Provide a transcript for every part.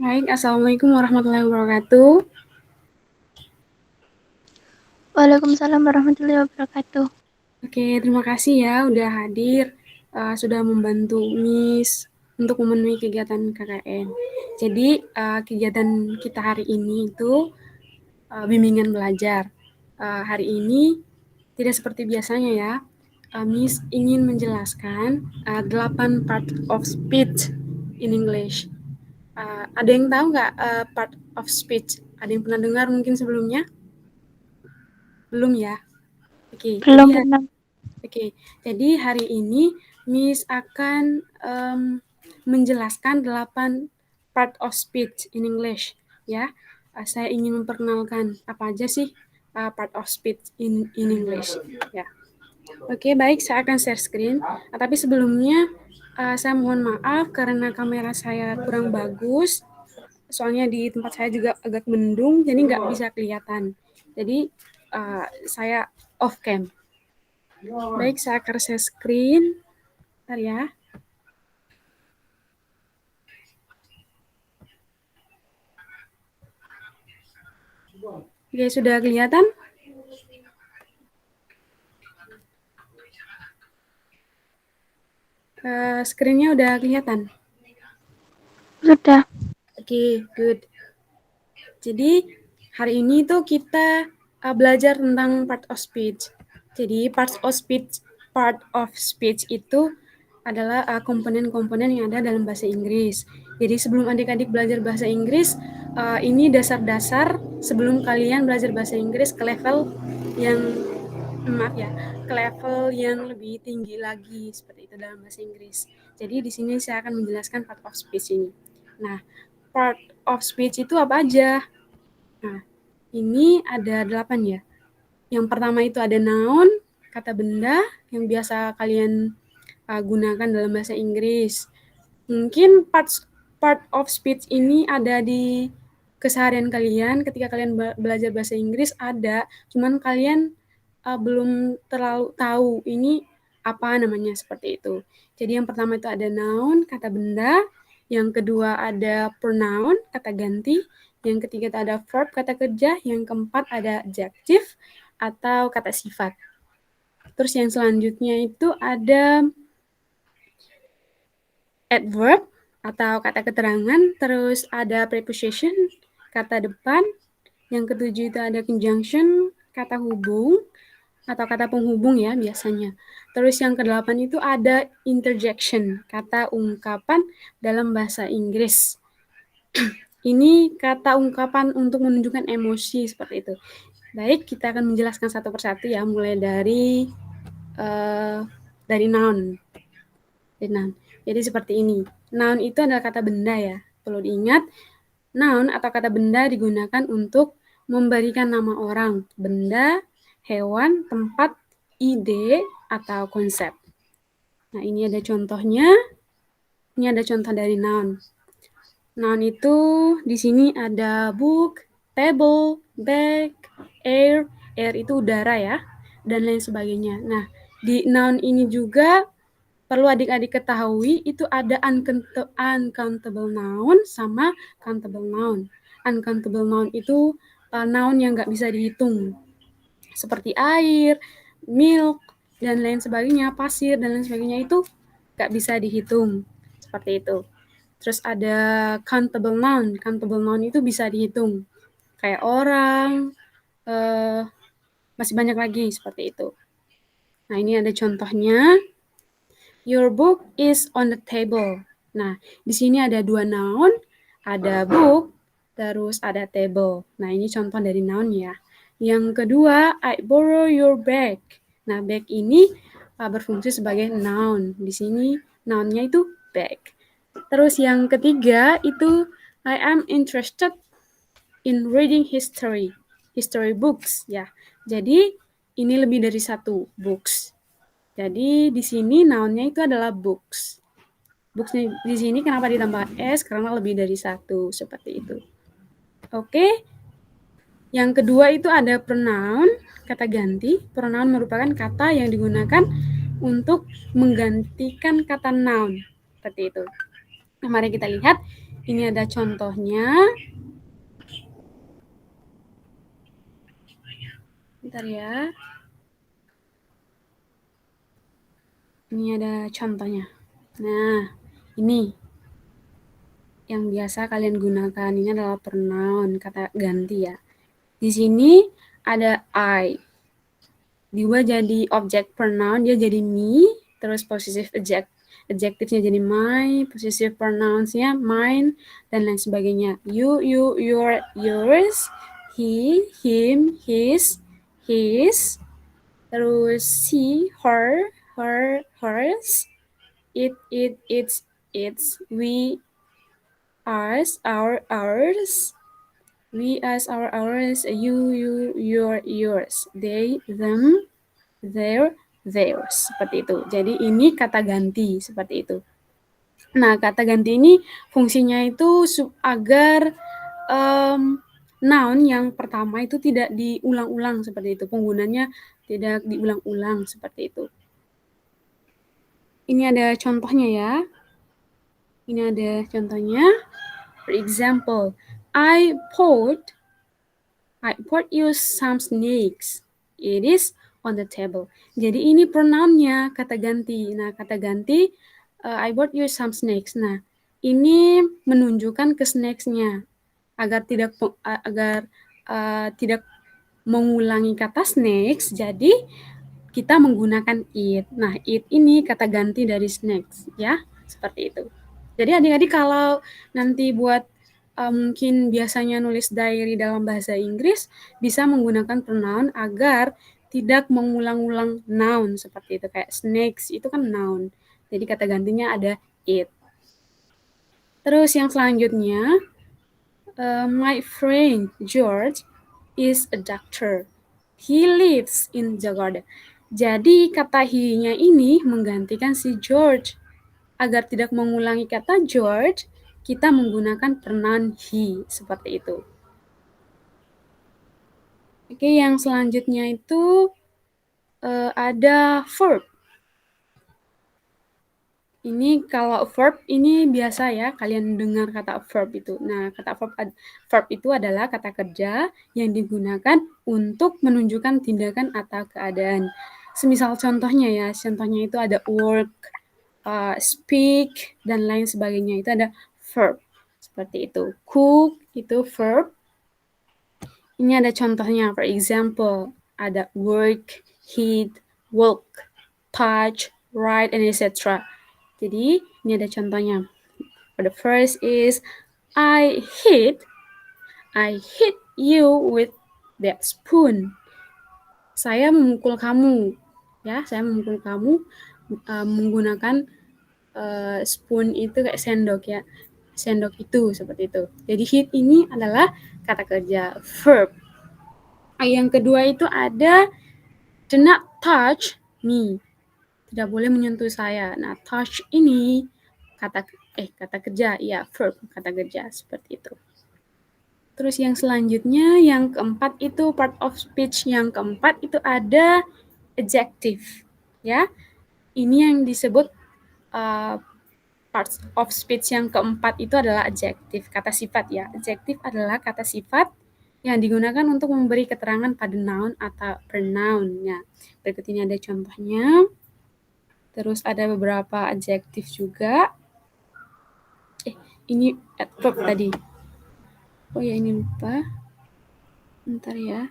Baik, Assalamualaikum warahmatullahi wabarakatuh. Waalaikumsalam warahmatullahi wabarakatuh. Oke, terima kasih ya udah hadir, sudah membantu Miss untuk memenuhi kegiatan KKN. Jadi, kegiatan kita hari ini itu bimbingan belajar. Hari ini tidak seperti biasanya ya, Miss ingin menjelaskan 8 part of speech in English. Ada yang tahu nggak part of speech? Ada yang pernah dengar mungkin sebelumnya? Belum ya? Oke, Belum pernah. jadi hari ini Miss akan menjelaskan 8 part of speech in English ya. Saya ingin memperkenalkan apa aja sih part of speech in English ya. Oke, baik, saya akan share screen. Tapi sebelumnya saya mohon maaf karena kamera saya kurang bagus. Soalnya di tempat saya juga agak mendung, jadi nggak bisa kelihatan. Jadi saya off cam. Baik, saya akan share screen. Bentar ya. Oke, sudah kelihatan? Screen-nya udah kelihatan? Sudah. Oke, good. Jadi, hari ini tuh kita belajar tentang part of speech. Jadi, part of speech itu adalah komponen-komponen yang ada dalam bahasa Inggris. Jadi, sebelum adik-adik belajar bahasa Inggris, ini dasar-dasar sebelum kalian belajar bahasa Inggris ke level yang ke level yang lebih tinggi lagi seperti itu dalam bahasa Inggris. Jadi di sini saya akan menjelaskan part of speech ini. Nah, part of speech itu apa aja? Nah, ini ada 8 ya. Yang pertama itu ada noun, kata benda yang biasa kalian gunakan dalam bahasa Inggris. Mungkin part of speech ini ada di keseharian kalian ketika kalian belajar bahasa Inggris ada, cuman kalian belum terlalu tahu ini apa namanya seperti itu. Jadi yang pertama itu ada noun, kata benda, yang kedua ada pronoun, kata ganti, yang ketiga itu ada verb, kata kerja, yang keempat ada adjective atau kata sifat. Terus yang selanjutnya itu ada adverb atau kata keterangan, terus ada preposition, kata depan, yang ketujuh itu ada conjunction, kata hubung, atau kata penghubung ya biasanya. Terus yang kedelapan itu ada interjection, kata ungkapan dalam bahasa Inggris. Ini kata ungkapan untuk menunjukkan emosi seperti itu. Baik, kita akan menjelaskan satu persatu ya, mulai dari noun. Jadi seperti ini. Noun itu adalah kata benda ya. Perlu diingat, noun atau kata benda digunakan untuk memberikan nama orang, benda, hewan, tempat, ide, atau konsep. Nah, ini ada contohnya. Ini ada contoh dari noun. Noun itu di sini ada book, table, bag, air. Air itu udara ya, dan lain sebagainya. Nah, di noun ini juga perlu adik-adik ketahui itu ada uncountable noun sama countable noun. Uncountable noun itu noun yang nggak bisa dihitung. Seperti air, milk, dan lain sebagainya, pasir, dan lain sebagainya itu nggak bisa dihitung. Seperti itu. Terus ada countable noun. Countable noun itu bisa dihitung. Kayak orang, masih banyak lagi seperti itu. Nah, ini ada contohnya. Your book is on the table. Nah, di sini ada dua noun, ada book, terus ada table. Nah, ini contoh dari noun ya. Yang kedua, I borrow your bag. Nah, bag ini berfungsi sebagai noun. Di sini nounnya itu bag. Terus yang ketiga itu I am interested in reading history. History books ya. Jadi ini lebih dari satu books. Jadi di sini nounnya itu adalah books. Books di sini kenapa ditambah s? Karena lebih dari satu seperti itu. Oke. Yang kedua itu ada pronoun, kata ganti. Pronoun merupakan kata yang digunakan untuk menggantikan kata noun. Seperti itu. Nah, mari kita lihat. Ini ada contohnya. Bentar ya. Ini ada contohnya. Nah, ini yang biasa kalian gunakan. Ini adalah pronoun, kata ganti ya. Di sini ada I. Diubah jadi objek pronoun, dia jadi me. Terus possessive adjectivenya jadi my, possessive pronounsnya mine, dan lain sebagainya. You, your, yours, he, him, his, terus she, her, hers, it, its, we, us, ours, we, us, ours, you, your, yours, they, them, their, theirs, seperti itu. Jadi ini kata ganti, seperti itu. Nah, kata ganti ini fungsinya itu agar noun yang pertama itu tidak diulang-ulang seperti itu. Penggunanya tidak diulang-ulang seperti itu. Ini ada contohnya ya. Ini ada contohnya. For example, I poured you some snakes. It is on the table. Jadi ini pronounnya, kata ganti. Nah, kata ganti, I bought you some snakes. Nah, ini menunjukkan ke snakes-nya agar tidak mengulangi kata snakes. Jadi kita menggunakan it. Nah, it ini kata ganti dari snakes, ya, seperti itu. Jadi adik-adik kalau nanti buat mungkin biasanya nulis diary dalam bahasa Inggris, bisa menggunakan pronoun agar tidak mengulang-ulang noun seperti itu. Kayak snakes itu kan noun. Jadi kata gantinya ada it. Terus yang selanjutnya, my friend George is a doctor. He lives in Jakarta. Jadi kata he-nya ini menggantikan si George. Agar tidak mengulangi kata George, kita menggunakan pronoun he, seperti itu. Oke, yang selanjutnya itu ada verb. Ini kalau verb ini biasa ya, kalian dengar kata verb itu. Nah, kata verb itu adalah kata kerja yang digunakan untuk menunjukkan tindakan atau keadaan. Semisal contohnya ya, contohnya itu ada work, speak, dan lain sebagainya. Itu ada verb. Seperti itu. Cook itu verb. Ini ada contohnya. For example, ada work, hit, walk, touch, write, and etc. Jadi, ini ada contohnya. For the first is, I hit you with that spoon. Saya memukul kamu. Ya, saya memukul kamu menggunakan spoon itu kayak sendok ya. Sendok itu, seperti itu. Jadi hit ini adalah kata kerja, verb. Yang kedua itu ada do not touch me. Tidak boleh menyentuh saya. Nah, touch ini kata kerja, ya, verb, kata kerja, seperti itu. Terus yang selanjutnya, yang keempat itu part of speech. Yang keempat itu ada adjective, ya. Ini yang disebut parts of speech yang keempat itu adalah adjective, kata sifat ya. Adjective adalah kata sifat yang digunakan untuk memberi keterangan pada noun atau pronoun. Ya, berikut ini ada contohnya. Terus ada beberapa adjektif juga. Ini adverb tadi. Oh ya, ini lupa. Bentar ya.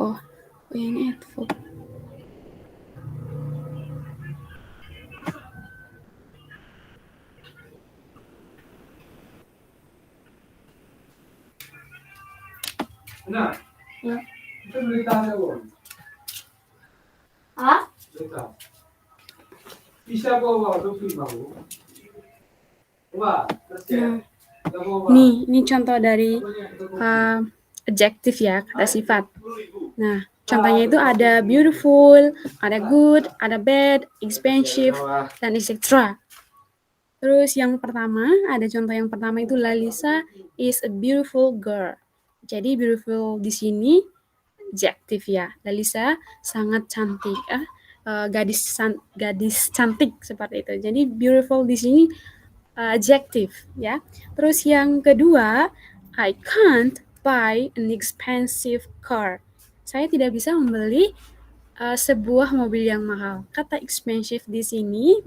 Oh ya, ini adverb. Nah, Ya. itu berita apa? Ah? Berita. Bisa bawa tuh bawa. Wah, Ini contoh dari adjective ya, kata sifat. Nah, contohnya itu ada beautiful, ada good, ada bad, expensive, dan etc. Terus yang pertama, ada contoh yang pertama itu Lalisa is a beautiful girl. Jadi beautiful di sini adjective ya. Dalisa sangat cantik, gadis cantik seperti itu. Jadi beautiful di sini adjective ya. Terus yang kedua, I can't buy an expensive car. Saya tidak bisa membeli sebuah mobil yang mahal. Kata expensive di sini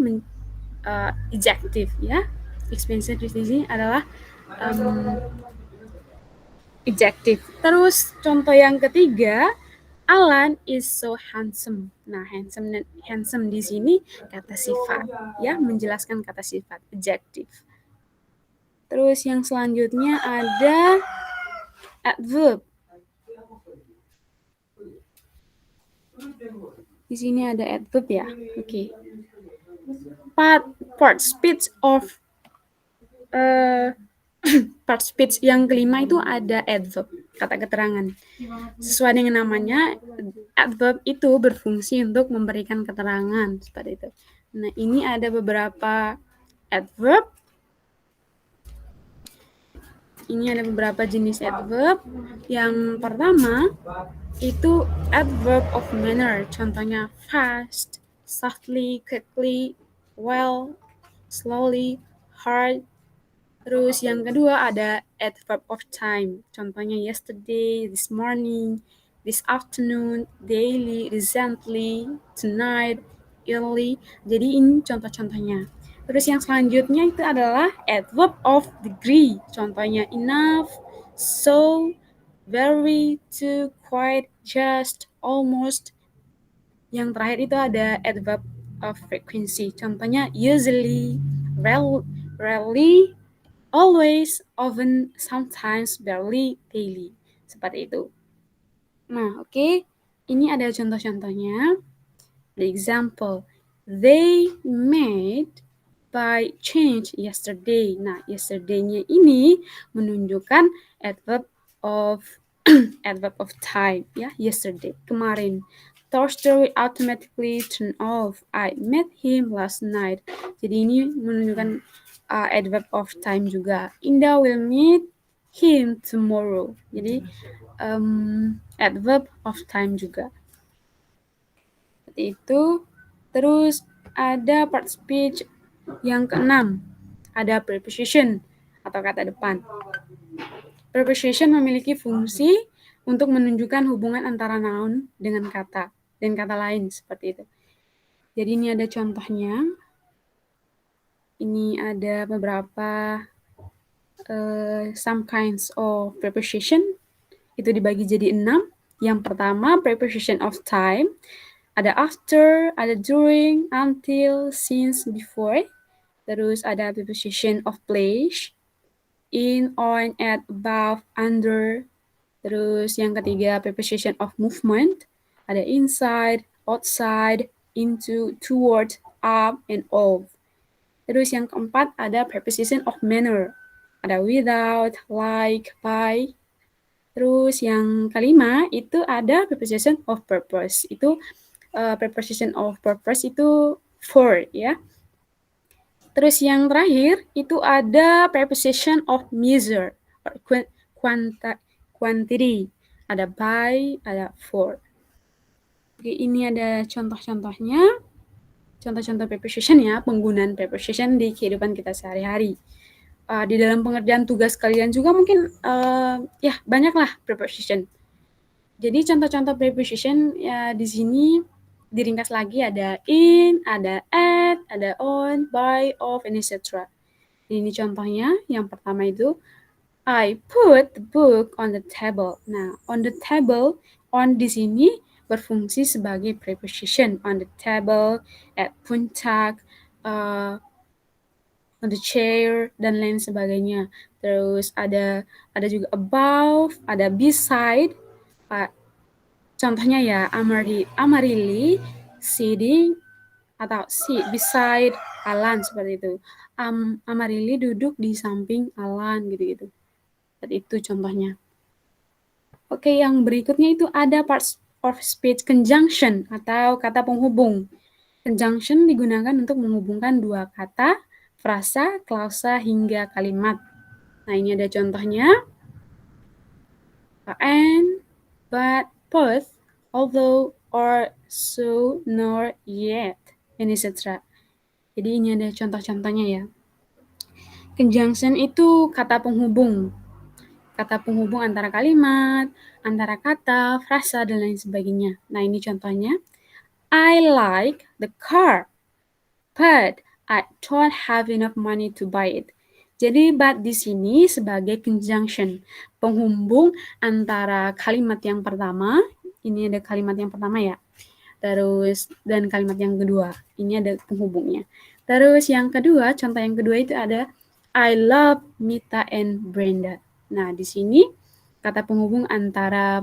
adjective ya. Expensive di sini adalah adjective. Terus contoh yang ketiga, Alan is so handsome. Nah, handsome di sini kata sifat ya, menjelaskan kata sifat adjective. Terus yang selanjutnya ada adverb. Di sini ada adverb ya. Oke. Part speech of part speech yang kelima itu ada adverb, kata keterangan. Sesuai dengan namanya, adverb itu berfungsi untuk memberikan keterangan seperti itu. Nah, ini ada beberapa adverb. Ini ada beberapa jenis adverb. Yang pertama itu adverb of manner. Contohnya fast, softly, quickly, well, slowly, hard. Terus yang kedua ada adverb of time. Contohnya yesterday, this morning, this afternoon, daily, recently, tonight, early. Jadi ini contoh-contohnya. Terus yang selanjutnya itu adalah adverb of degree. Contohnya enough, so, very, too, quite, just, almost. Yang terakhir itu ada adverb of frequency. Contohnya usually, rarely, always, often, sometimes, barely, daily. Seperti itu. Nah, oke. Ini ada contoh-contohnya. The example, they made by change yesterday. Nah, yesterday-nya ini menunjukkan adverb of adverb of time ya, yesterday, kemarin. Thursday automatically turn off. I met him last night. Jadi ini menunjukkan adverb of time juga. Indah will meet him tomorrow. Jadi adverb of time juga. Seperti itu. Terus ada part speech yang keenam. Ada preposition atau kata depan. Preposition memiliki fungsi untuk menunjukkan hubungan antara noun dengan kata dan kata lain seperti itu. Jadi ini ada contohnya. Ini ada beberapa some kinds of preposition. Itu dibagi jadi 6. Yang pertama preposition of time. Ada after, ada during, until, since, before. Terus ada preposition of place. In, on, at, above, under. Terus yang ketiga preposition of movement. Ada inside, outside, into, toward, up, and of. Terus yang keempat ada preposition of manner. Ada without, like, by. Terus yang kelima itu ada preposition of purpose. Itu preposition of purpose itu for ya. Terus yang terakhir itu ada preposition of measure or quantity. Ada by, ada for. Oke, ini ada contoh-contohnya. Contoh-contoh preposition ya, penggunaan preposition di kehidupan kita sehari-hari. Di dalam pengerjaan tugas kalian juga mungkin ya banyaklah preposition. Jadi contoh-contoh preposition ya di sini diringkas lagi ada in, ada at, ada on, by, of, and etc. Ini contohnya, yang pertama itu I put the book on the table. Nah, on the table, on di sini berfungsi sebagai preposition. On the table, at puncak, on the chair, dan lain sebagainya. Terus ada juga above, ada beside. Contohnya ya, Amarili sitting atau sit beside Alan seperti itu. Amarili duduk di samping Alan gitu-gitu. Seperti itu contohnya. Oke, yang berikutnya itu ada parts of speech conjunction atau kata penghubung. Conjunction digunakan untuk menghubungkan dua kata, frasa, klausa, hingga kalimat. Nah, ini ada contohnya. And, but, both, although, or, so, nor, yet, and etc. Jadi ini ada contoh-contohnya ya. Conjunction itu kata penghubung. Kata penghubung antara kalimat, antara kata, frasa, dan lain sebagainya. Nah, ini contohnya. I like the car, but I don't have enough money to buy it. Jadi but di sini sebagai conjunction, penghubung antara kalimat yang pertama, ini ada kalimat yang pertama ya, terus dan kalimat yang kedua, ini ada penghubungnya. Terus yang kedua, contoh yang kedua itu ada I love Mita and Brenda. Nah, di sini kata penghubung antara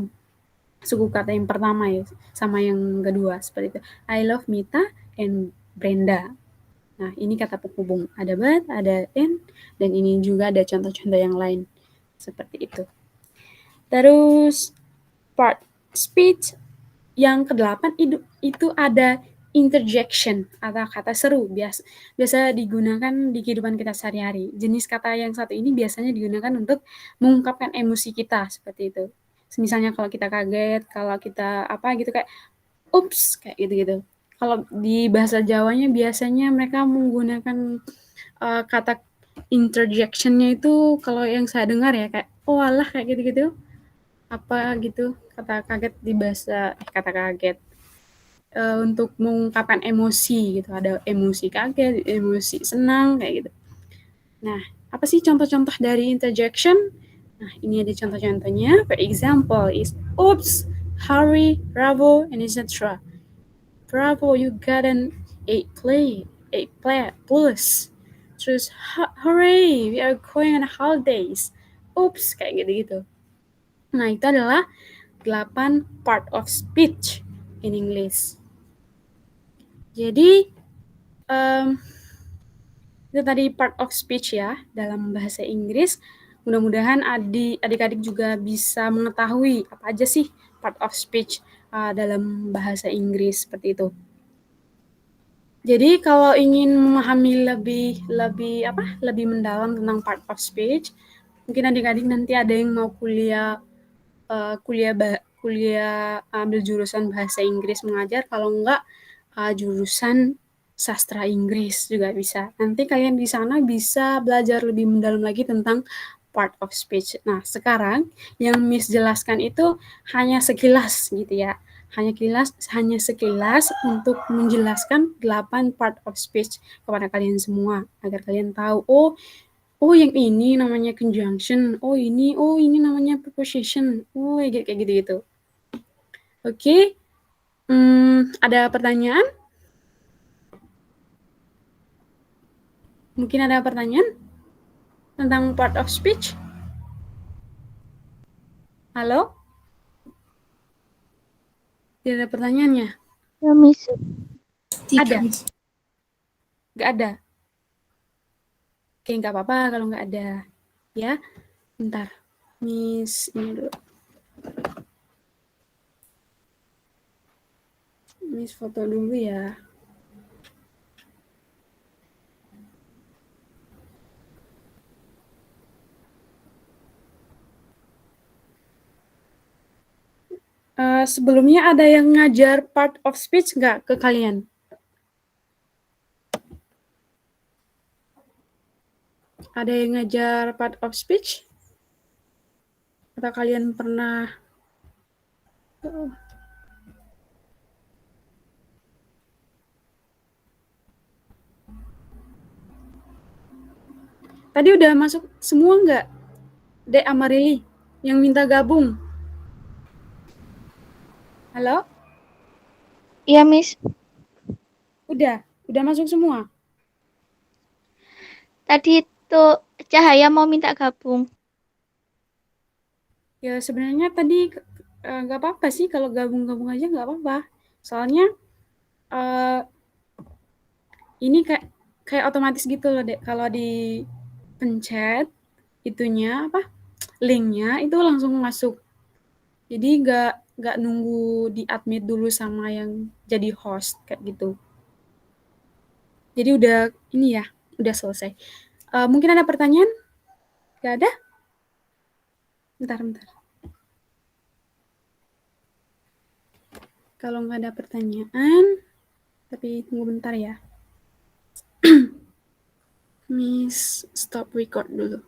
suku kata yang pertama ya sama yang kedua seperti itu. I love Mita and Brenda. Nah, ini kata penghubung. Ada but, ada and, dan ini juga ada contoh-contoh yang lain seperti itu. Terus part speech yang ke-8 itu ada interjection atau kata seru, biasa digunakan di kehidupan kita sehari-hari. Jenis kata yang satu ini biasanya digunakan untuk mengungkapkan emosi kita seperti itu. Misalnya kalau kita kaget, kalau kita apa gitu kayak ups kayak gitu-gitu. Kalau di bahasa Jawanya biasanya mereka menggunakan kata interjection-nya itu kalau yang saya dengar ya kayak oh alah kayak gitu-gitu. Apa gitu kata kaget di bahasa kata kaget untuk mengungkapkan emosi gitu. Ada emosi kaget, emosi senang kayak gitu. Nah, apa sih contoh-contoh dari interjection? Nah, ini ada contoh-contohnya. For example is oops, hurry, bravo, and etc. Bravo, you got an A plus. Terus hooray, we are going on holidays. Oops, kayak gitu-gitu. Nah, itu adalah 8 part of speech in English. Jadi, itu tadi part of speech ya dalam bahasa Inggris. Mudah-mudahan adik-adik juga bisa mengetahui apa aja sih part of speech dalam bahasa Inggris seperti itu. Jadi kalau ingin memahami lebih mendalam tentang part of speech, mungkin adik-adik nanti ada yang mau kuliah ambil jurusan bahasa Inggris mengajar, kalau enggak jurusan sastra Inggris juga bisa. Nanti kalian di sana bisa belajar lebih mendalam lagi tentang part of speech. Nah, sekarang yang Miss jelaskan itu hanya sekilas gitu ya. Hanya sekilas untuk menjelaskan 8 part of speech kepada kalian semua agar kalian tahu oh yang ini namanya conjunction, oh ini namanya preposition, kayak gitu. Oke. Ada pertanyaan? Mungkin ada pertanyaan tentang part of speech? Halo? Tidak ada pertanyaannya? Ya, Miss. Ada? Nggak ada? Oke, nggak apa-apa kalau nggak ada. Ya, bentar. Miss, ini dulu. Miss foto dulu ya. Sebelumnya ada yang ngajar part of speech nggak ke kalian? Ada yang ngajar part of speech? Atau kalian pernah? Tadi udah masuk semua nggak? Dek Amarili yang minta gabung. Halo? Iya, Miss. Udah masuk semua? Tadi itu Cahaya mau minta gabung. Ya sebenarnya tadi nggak apa-apa sih kalau gabung-gabung aja nggak apa-apa. Soalnya ini kayak otomatis gitu loh Dek. Kalau di pencet itunya linknya itu langsung masuk. Jadi nggak nunggu di admit dulu sama yang jadi host kayak gitu. Jadi udah selesai. Mungkin ada pertanyaan? Nggak ada? Bentar. Kalau nggak ada pertanyaan, tapi tunggu bentar ya. Miss stop record dulu.